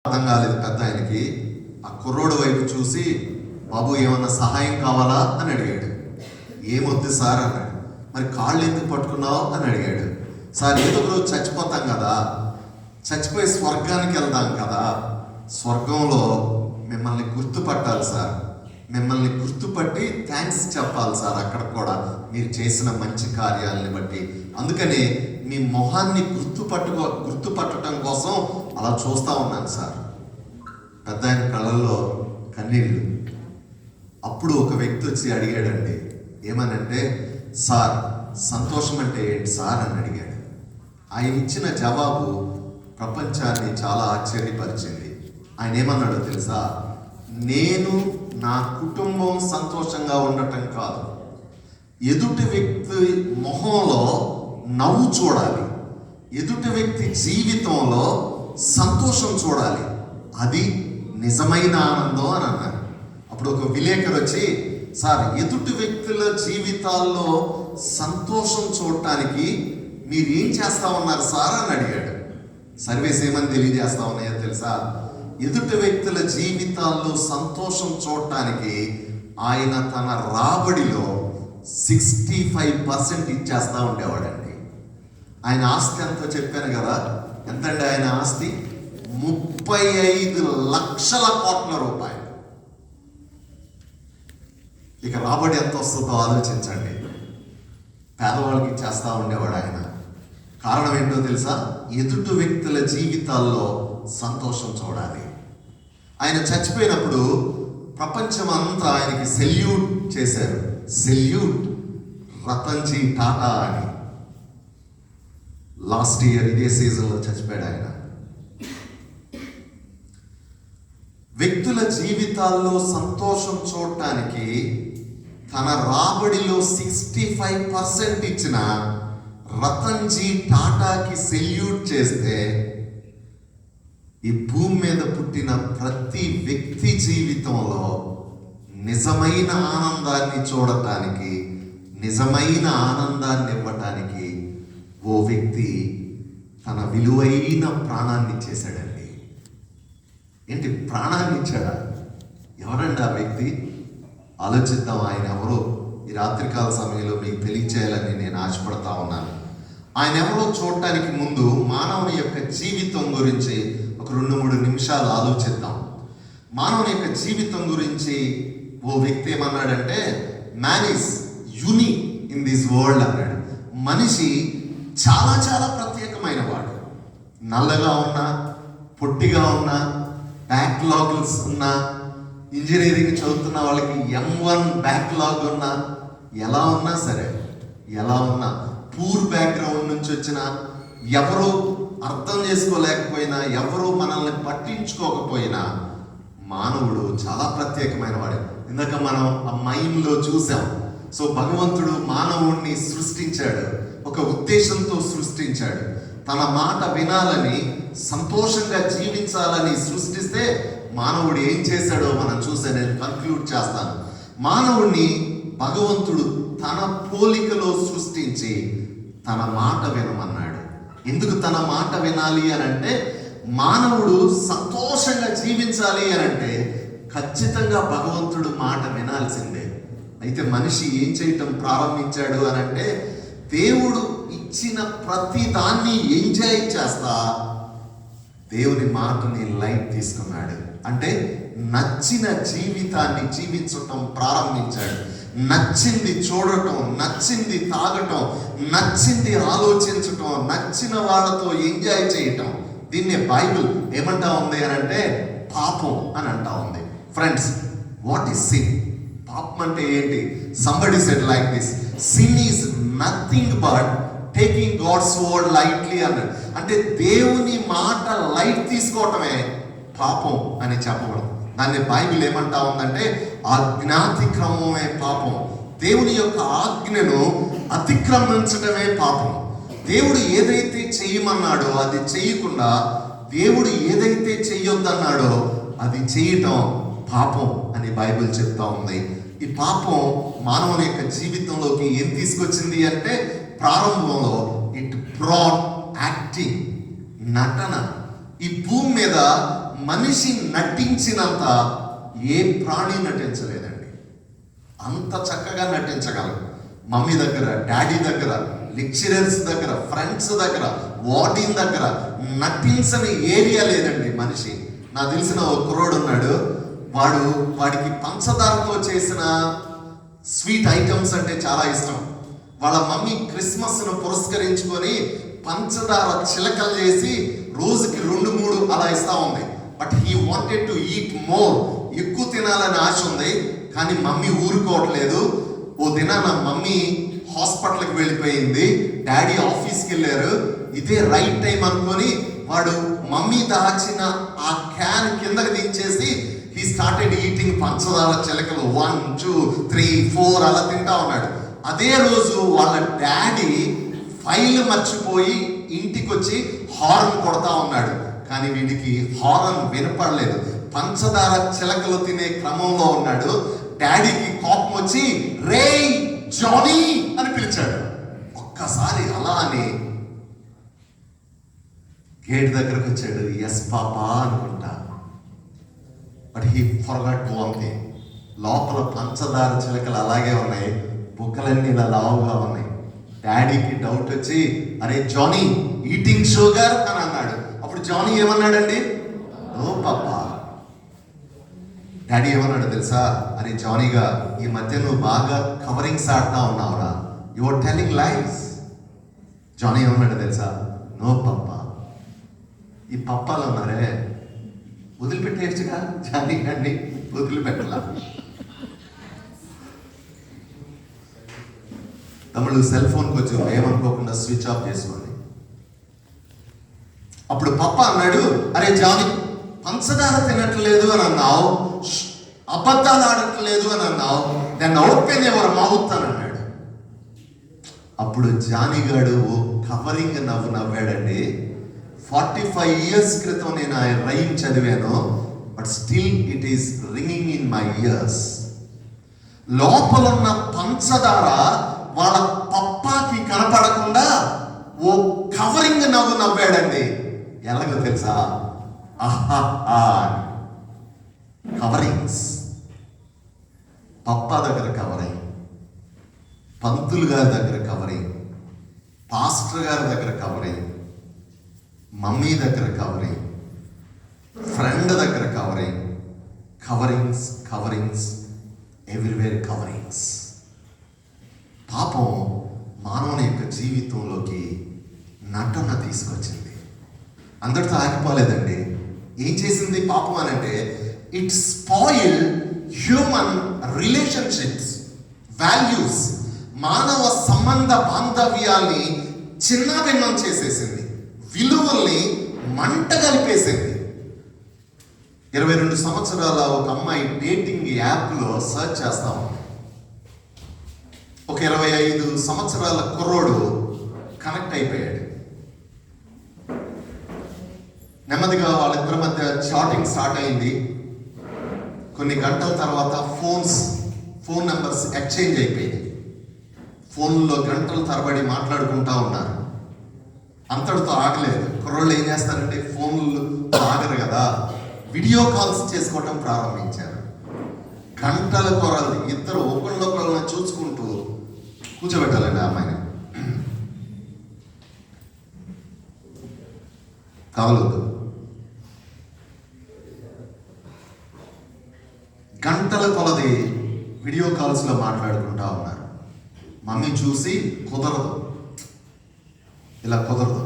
అర్థం కాలేదు పెద్ద ఆయనకి. ఆ కుర్రోడు వైపు చూసి, బాబు ఏమన్నా సహాయం కావాలా అని అడిగాడు. ఏమొద్దు సార్ అన్నాడు. మరి కాళ్ళు ఎందుకు పట్టుకున్నావు అని అడిగాడు. సార్ ఏదో ఒక రోజు చచ్చిపోతాం కదా, చచ్చిపోయి స్వర్గానికి వెళ్దాం కదా, స్వర్గంలో మిమ్మల్ని గుర్తుపట్టాలి సార్, మిమ్మల్ని గుర్తుపట్టి థ్యాంక్స్ చెప్పాలి సార్ అక్కడ కూడా మీరు చేసిన మంచి కార్యాలని బట్టి. అందుకని మీ మొహాన్ని గుర్తుపట్టడం కోసం అలా చూస్తూ ఉన్నాను సార్. పెద్ద ఆయన కళ్ళల్లో కన్నీళ్ళు. అప్పుడు ఒక వ్యక్తి వచ్చి అడిగాడండి, ఏమనంటే, సార్ సంతోషం అంటే ఏంటి సార్ అని అడిగాడు. ఆయన ఇచ్చిన జవాబు ప్రపంచాన్ని చాలా ఆశ్చర్యపరిచింది. ఆయన ఏమన్నాడో తెలుసా? నేను నా కుటుంబం సంతోషంగా ఉండటం కాదు, ఎదుటి వ్యక్తి మొహంలో నవ్వు చూడాలి, ఎదుటి వ్యక్తి జీవితంలో సంతోషం చూడాలి, అది నిజమైన ఆనందం అని అన్నారు. అప్పుడు ఒక విలేకరు వచ్చి, సార్ ఎదుటి వ్యక్తుల జీవితాల్లో సంతోషం చూడటానికి మీరు ఏం చేస్తా ఉన్నారు సార్ అని అడిగాడు. సర్వేస్ ఏమని తెలియజేస్తా ఉన్నాయో తెలుసా? ఎదుటి వ్యక్తుల జీవితాల్లో సంతోషం చూడటానికి ఆయన తన రాబడిలో 65% ఇచ్చేస్తా ఉండేవాడండి. ఆయన ఆస్తి ఎంతో చెప్పాను కదా, ఎంతండి ఆయన ఆస్తి? 35 లక్షల కోట్ల రూపాయలు. ఇక రాబడి ఎంత వస్తుందో ఆలోచించండి. పేదవాళ్ళకి ఇచ్చేస్తా ఉండేవాడు ఆయన. కారణం ఏంటో తెలుసా? ఎదుటి వ్యక్తుల జీవితాల్లో సంతోషం చూడాలి. ఆయన చచ్చిపోయినప్పుడు ప్రపంచం అంతా ఆయనకి సెల్యూట్ చేశారు. సెల్యూట్ రతన్జీ టాటా అని. లాస్ట్ ఇయర్ ఇదే సీజన్లో చచ్చిపోయాడు ఆయన. వ్యక్తుల జీవితాల్లో సంతోషం చూడటానికి తన రాబడిలో 65% ఇచ్చిన రతన్జీ టాటాకి సెల్యూట్ చేస్తే, ఈ భూమి మీద పుట్టిన ప్రతి వ్యక్తి జీవితంలో నిజమైన ఆనందాన్ని చూడటానికి, నిజమైన ఆనందాన్ని ఇవ్వటానికి ఓ వ్యక్తి తన విలువైన ప్రాణాన్ని ఇచ్చేశాడండి. ఏంటి, ప్రాణాన్ని ఇచ్చాడా? ఎవరండి ఆ వ్యక్తి? ఆలోచిద్దాం. ఆయన ఎవరో ఈ రాత్రికాల సమయంలో మీకు తెలియచేయాలని నేను ఆశపడతా ఉన్నాను. ఆయన ఎవరో చూడటానికి ముందు మానవుని యొక్క జీవితం గురించి ఒక 2-3 నిమిషాలు ఆలోచిద్దాం. మానవుని యొక్క జీవితం గురించి ఓ వ్యక్తి ఏమన్నాడంటే, man is unique in this world అన్నాడు. మనిషి చాలా చాలా ప్రత్యేకమైన వాడు. నల్లగా ఉన్నా, పొట్టిగా ఉన్నా, బ్యాక్లాగ్స్ ఉన్నా, ఇంజనీరింగ్ చదువుతున్న వాళ్ళకి M1 బ్యాక్లాగ్ ఉన్నా, ఎలా ఉన్నా సరే, ఎలా ఉన్నా, పూర్ బ్యాక్గ్రౌండ్ నుంచి వచ్చిన, ఎవరో అర్థం చేసుకోలేకపోయినా, ఎవరో మనల్ని పట్టించుకోకపోయినా, మానవుడు చాలా ప్రత్యేకమైన వాడు. ఇందాక మనం ఆ మైండ్లో చూసాం. సో భగవంతుడు మానవుడిని సృష్టించాడు, ఒక ఉద్దేశంతో సృష్టించాడు. తన మాట వినాలని, సంతోషంగా జీవించాలని సృష్టిస్తే మానవుడు ఏం చేశాడో మనం చూసే నేను కన్క్లూడ్ చేస్తాను. మానవుడిని భగవంతుడు తన పోలికలో సృష్టించి తన మాట వినమన్నాడు. ఎందుకు తన మాట వినాలి అని అంటే, మానవుడు సంతోషంగా జీవించాలి అని అంటే ఖచ్చితంగా భగవంతుడు మాట వినాల్సిందే. అయితే మనిషి ఏం చేయటం ప్రారంభించాడు అని అంటే, దేవుడు ఇచ్చిన ప్రతి దాన్ని ఎంజాయ్ చేస్తా దేవుని మాటని లైట్ తీసుకున్నాడు. అంటే నచ్చిన జీవితాన్ని జీవించటం ప్రారంభించాడు. నచ్చింది చూడటం, నచ్చింది తాగటం, నచ్చింది ఆలోచించటం, నచ్చిన వాళ్ళతో ఎంజాయ్ చేయటం. దీన్నే బైబిల్ ఏమంటా ఉంది అని అంటే పాపం అని అంటా ఉంది. Friends, what is sin? పాపం అంటే ఏంటి? Somebody said like this, sin is nothing but taking God's word lightly అన్నాడు. అంటే దేవుని మాట లైట్ తీసుకోవటమే పాపం అని చెప్పబడదు. దాన్ని బైబిల్ ఏమంటా ఉందంటే ఆజ్ఞాతిక్రమమే పాపం. దేవుని యొక్క ఆజ్ఞను అతిక్రమించటమే పాపం. దేవుడు ఏదైతే చేయమన్నాడో అది చేయకుండా, దేవుడు ఏదైతే చెయ్యొద్దన్నాడో అది చేయటం పాపం అని బైబిల్ చెప్తా ఉంది. ఈ పాపం మానవుని యొక్క జీవితంలోకి ఏం తీసుకొచ్చింది అంటే, ప్రారంభంలో ఇట్ బ్రాట్ యాక్టింగ్, నటన. ఈ భూమి మీద మనిషి నటించినంత ఏ ప్రాణి నటించలేదండి. అంత చక్కగా నటించగలం. మమ్మీ దగ్గర, డాడీ దగ్గర, లెక్చరర్స్ దగ్గర, ఫ్రెండ్స్ దగ్గర, వార్డెన్ దగ్గర నటించని ఏరియా లేదండి మనిషి. నాకు తెలిసిన ఒక కుర్రోడు ఉన్నాడు, వాడికి పంచదారతో చేసిన స్వీట్ ఐటమ్స్ అంటే చాలా ఇష్టం. వాళ్ళ మమ్మీ క్రిస్మస్ను పురస్కరించుకొని పంచదార చిలకలు చేసి రోజుకి 2-3 అలా ఇస్తా ఉంది. But he wanted to eat more, ఎక్కువ తినాలని ఆశ ఉంది. కానీ మమ్మీ ఊరుకోవట్లేదు. ఓ దినాన మమ్మీ హాస్పిటల్కి వెళ్ళిపోయింది, డాడీ ఆఫీస్కి వెళ్ళారు. ఇదే రైట్ టైం అనుకొని వాడు మమ్మీ దాచిన ఆ క్యాన్ కిందకి దించేసి హీ స్టార్టెడ్ ఈటింగ్ పంచదార చిలకలు 1, 2, 3, 4 అలా తింటా ఉన్నాడు. అదే రోజు వాళ్ళ డాడీ ఫైల్ మర్చిపోయి ఇంటికి వచ్చి హార్న్ కొడతా ఉన్నాడు. కానీ వీడికి హార్న్ వినపడలేదు. పంచదార చిలకలు తినే క్రమంలో ఉన్నాడు. డాడీకి కోపం వచ్చి రే జానీ అని పిలిచాడు. ఒక్కసారి అలా అని గేట్ దగ్గరకు వచ్చాడు. ఎస్ పాపా అనుకుంటా. But he forgot one thing. లోపల పంచదార చిలకలు అలాగే ఉన్నాయి, బుక్కలన్నీ ఇలా లావుగా ఉన్నాయి. డాడీకి డౌట్ వచ్చి అరే జానీ ఈటింగ్ షుగర్ అని అన్నాడు. అప్పుడు జానీ ఏమన్నాడండి? No papa. డాడీ ఏమన్నాడు తెలుసా? అరే జానీగా, ఈ మధ్య నువ్వు బాగా కవరింగ్స్ ఆడుతూ ఉన్నావురా, you are telling lies. Johnny ఏమన్నాడు తెలుసా? No papa. ఈ పప్పాలు ఉన్నారే వదిలిపెట్టేయచ్చుగా, జానీ గారిని వదిలిపెట్టలా. తమ్ముళ్ళు సెల్ ఫోన్కి వచ్చి ఏమనుకోకుండా స్విచ్ ఆఫ్ చేసుకోండి. అప్పుడు పప్ప అన్నాడు, అరే జానీ పంచదార తినట్లేదు అని అన్నావు, అబద్ధాలు ఆడట్లేదు అని అన్నావు, దాన్ని ఓపెన్ ఎవరు మౌత్ అని అన్నాడు. అప్పుడు జానీగాడు కవరింగ్ నవ్వాడండి. 45 years క్రితం నేను ఆ రైమ్ చదివాను, but still it is ringing in my years. లోపల ఉన్న పంచదార వాళ్ళ పప్పాకి కనపడకుండా ఓ కవరింగ్ నవ్వాడండి. ఎలాగో తెలుసా? కవరింగ్స్. పప్పా దగ్గర కవరింగ్, పంతులు గారి దగ్గర కవరింగ్, పాస్టర్ గారి దగ్గర కవరింగ్, మమ్మీ దగ్గర కవరింగ్, ఫ్రెండ్ దగ్గర covering. Coverings coverings everywhere coverings. పాపం మానవుని యొక్క జీవితంలోకి నటన తీసుకొచ్చింది. అందరితో ఆగిపోలేదండి. ఏం చేసింది పాపం అని అంటే, it spoil human relationships, values, మానవ సంబంధ బాంధవ్యాల్ని చిన్నభిన్నం చేసేసింది, విలువల్ని మంట కలిపేసింది. 22 సంవత్సరాల ఒక అమ్మాయి డేటింగ్ యాప్లో సర్చ్ చేస్తాం. ఒక 25 సంవత్సరాల కుర్రోడు కనెక్ట్ అయిపోయాడు. నెమ్మదిగా వాళ్ళిద్దరి మధ్య చాటింగ్ స్టార్ట్ అయింది. కొన్ని గంటల తర్వాత ఫోన్ నెంబర్స్ ఎక్స్చేంజ్ అయిపోయింది. ఫోన్లో గంటల తరబడి మాట్లాడుకుంటా ఉన్నారు. అంతటితో ఆగలేదు. కుర్రోళ్ళు ఏం చేస్తారంటే, ఫోన్లు ఆగరు కదా, వీడియో కాల్స్ చేసుకోవటం ప్రారంభించారు. గంటల కొరలు ఇద్దరు ఒకళ్ళొకళ్ళని చూసుకుంటూ కూర్చోబెట్టాలండి ఆ అమ్మాయిని. కావలదు. గంటల కొలది వీడియో కాల్స్లో మాట్లాడుకుంటా ఉన్నారు. మమ్మీ చూసి కుదరదు, ఇలా కుదరదు.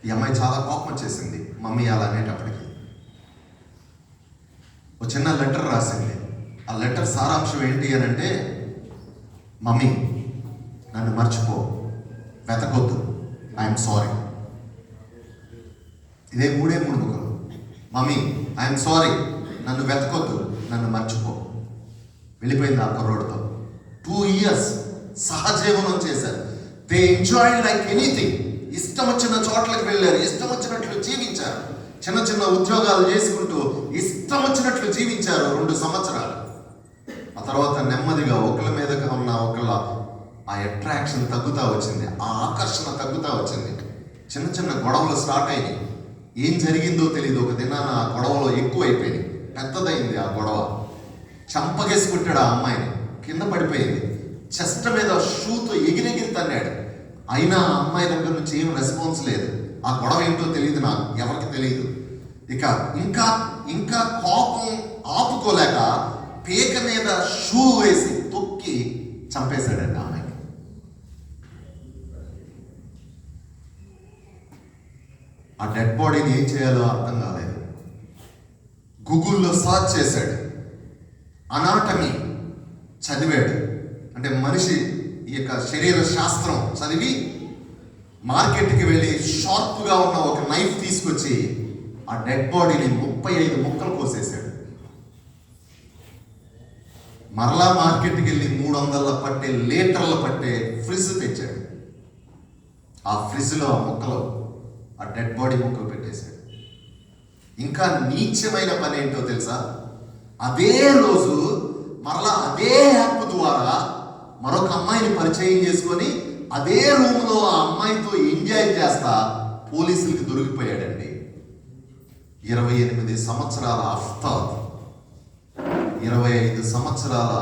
ఈ అమ్మాయి చాలా కోపం వచ్చేసింది మమ్మీ అలా అనేటప్పటికి. ఒక చిన్న లెటర్ రాసింది. ఆ లెటర్ సారాంశం ఏంటి అని అంటే, మమ్మీ నన్ను మర్చిపో, వెతకొద్దు, ఐఎమ్ సారీ. ఇదే 3 ముక్కలు. మమ్మీ ఐఎమ్ సారీ, నన్ను వెతకొద్దు, నన్ను మర్చిపో. వెళ్ళిపోయింది ఆ కుర్రోడితో. 2 years సహజీవనం చేశారు. They enjoy like anything. ఇష్టం వచ్చిన చోట్లకి వెళ్ళారు, ఇష్టం వచ్చినట్లు జీవించారు. చిన్న చిన్న ఉద్యోగాలు చేసుకుంటూ ఇష్టం వచ్చినట్లు జీవించారు 2 సంవత్సరాలు. ఆ తర్వాత నెమ్మదిగా ఒకళ్ళ మీదగా ఉన్న ఒకళ్ళ ఆ అట్రాక్షన్ తగ్గుతూ వచ్చింది, ఆ ఆకర్షణ తగ్గుతూ వచ్చింది. చిన్న చిన్న గొడవలు స్టార్ట్ అయినాయి. ఏం జరిగిందో తెలియదు. ఒక దినాన ఆ గొడవలో ఎక్కువైపోయింది, పెద్దదైంది ఆ గొడవ. చంపగేసుకుంటాడు ఆ అమ్మాయిని, కింద పడిపోయింది. చెస్ట్ మీద షూతో ఎగిరెగిరి తన్నాడు. అయినా ఆ అమ్మాయి దగ్గర నుంచి ఏం రెస్పాన్స్ లేదు. ఆ గొడవ ఏంటో తెలియదు, నాకు ఎవరికి తెలియదు. ఇక ఇంకా ఇంకా కోపం ఆపుకోలేక పేక మీద షూ వేసి తొక్కి చంపేశాడండి ఆ అమ్మాయిని. ఆ డెడ్ బాడీని ఏం చేయాలో అర్థం కాలేదు. గూగుల్లో సర్చ్ చేశాడు, అనాటమీ చదివాడు. అంటే మనిషి ఈ యొక్క శరీర శాస్త్రం చదివి మార్కెట్కి వెళ్ళి షార్ప్గా ఉన్న ఒక నైఫ్ తీసుకొచ్చి ఆ డెడ్ బాడీని 35 ముక్కలు కోసేశాడు. మరలా మార్కెట్కి వెళ్ళి 300 లీటర్ల పట్టే ఫ్రిడ్జ్ తెచ్చాడు. ఆ ఫ్రిడ్జ్లో ఆ ముక్కలు, ఆ డెడ్ బాడీ ముక్కలు పెట్టేశాడు. ఇంకా నీచమైన పని ఏంటో తెలుసా? అదే రోజు మరలా అదే యాప్ ద్వారా మరొక అమ్మాయిని పరిచయం చేసుకొని అదే రూమ్లో ఆ అమ్మాయితో ఎంజాయ్ చేస్తా పోలీసులకి దొరికిపోయాడండి. 28 సంవత్సరాల అఫ్తాబ్, 25 సంవత్సరాల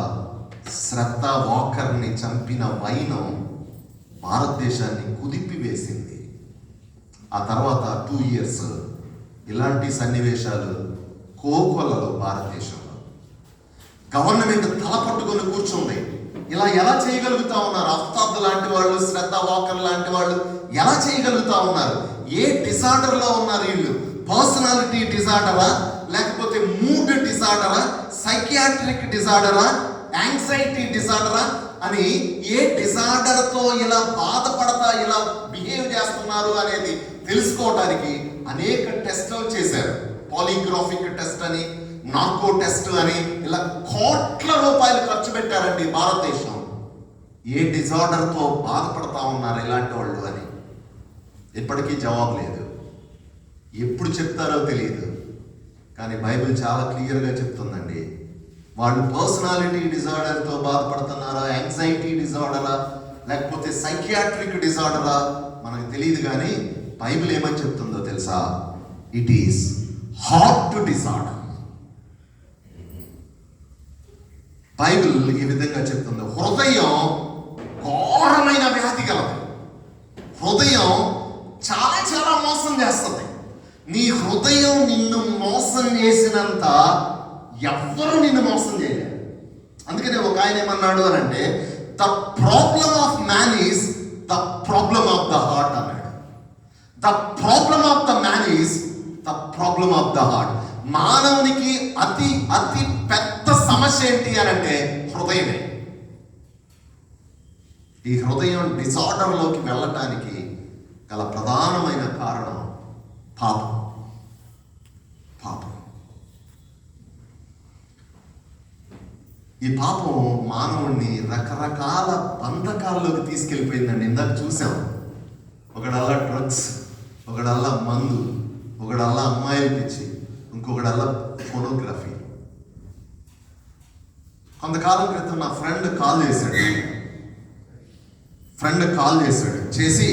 శ్రద్ధ వాకర్ని చంపిన వైనం భారతదేశాన్ని కుదిపివేసింది. ఆ తర్వాత 2 ఇయర్స్ ఇలాంటి సన్నివేశాలు కోకొల్లలో భారతదేశంలో. గవర్నమెంట్ తల పట్టుకొని కూర్చుంది. ఇలా ఎలా చేయగలుగుతా ఉన్నారు? అఫ్తాబ్ లాంటి వాళ్ళు, శ్రద్ధ వాకర్ లాంటి వాళ్ళు ఎలా చేయగలుగుతా ఉన్నారు? ఏ డిజార్డర్లో ఉన్నారు వీళ్ళు? పర్సనాలిటీ డిజార్డరా, లేకపోతే మూడ్ డిజార్డరా, సైకియాట్రిక్ డిజార్డరా, యాంగ్జైటీ డిజార్డరా అని ఏ డిజార్డర్తో ఇలా బాధపడతా ఇలా బిహేవ్ చేస్తున్నారు అనేది తెలుసుకోవడానికి అనేక టెస్టులు చేశారు. పాలిగ్రాఫిక్ టెస్ట్ అని, నార్కో టెస్ట్ అని, ఇలా కోట్ల రూపాయలు ఖర్చు పెట్టారండి భారతదేశం. ఏ డిజార్డర్తో బాధపడతా ఉన్నారు ఇలాంటి వాళ్ళు అని ఇప్పటికీ జవాబు లేదు. ఎప్పుడు చెప్తారో తెలియదు. కానీ బైబిల్ చాలా క్లియర్గా చెప్తుందండి. వాళ్ళు పర్సనాలిటీ డిజార్డర్తో బాధపడుతున్నారా, యాంగ్జైటీ డిజార్డరా, లేకపోతే సైకియాట్రిక్ డిజార్డరా మనకు తెలియదు. కానీ బైబిల్ ఏమని చెప్తుందో తెలుసా? It is heart disorder. Bible ఈ విధంగా చెప్తుంది. హృదయం ఘోరమైన వ్యాధి కలదు. హృదయం చాలా చాలా మోసం చేస్తుంది. నీ హృదయం నిన్ను మోసం చేసినంత ఎవ్వరూ నిన్ను మోసం చేయలేరు. అందుకనే ఒక ఆయన ఏమన్నాడు అని అంటే, the problem of man is the problem of the heart అన్నాడు. The problem of the man is the problem of the heart. మానవునికి అతి అతి పెద్ద సమస్య ఏంటి అని అంటే హృదయమే. ఈ హృదయం డిజార్డర్లోకి వెళ్ళటానికి గల ప్రధానమైన కారణం పాపం. పాపం. ఈ పాపం మానవుణ్ణి రకరకాల బంధకాల్లోకి తీసుకెళ్ళిపోయిందండి. ఇందాక చూసాం, ఒకడల్లా డ్రగ్స్, ఒకడల్లా మందు, ఒకడల్లా అమ్మాయిలు పిచ్చి, ఇంకొకడల్లా ఫోటోగ్రఫీ. కొంతకాలం క్రితం నా ఫ్రెండ్ కాల్ చేశాడు. చేసి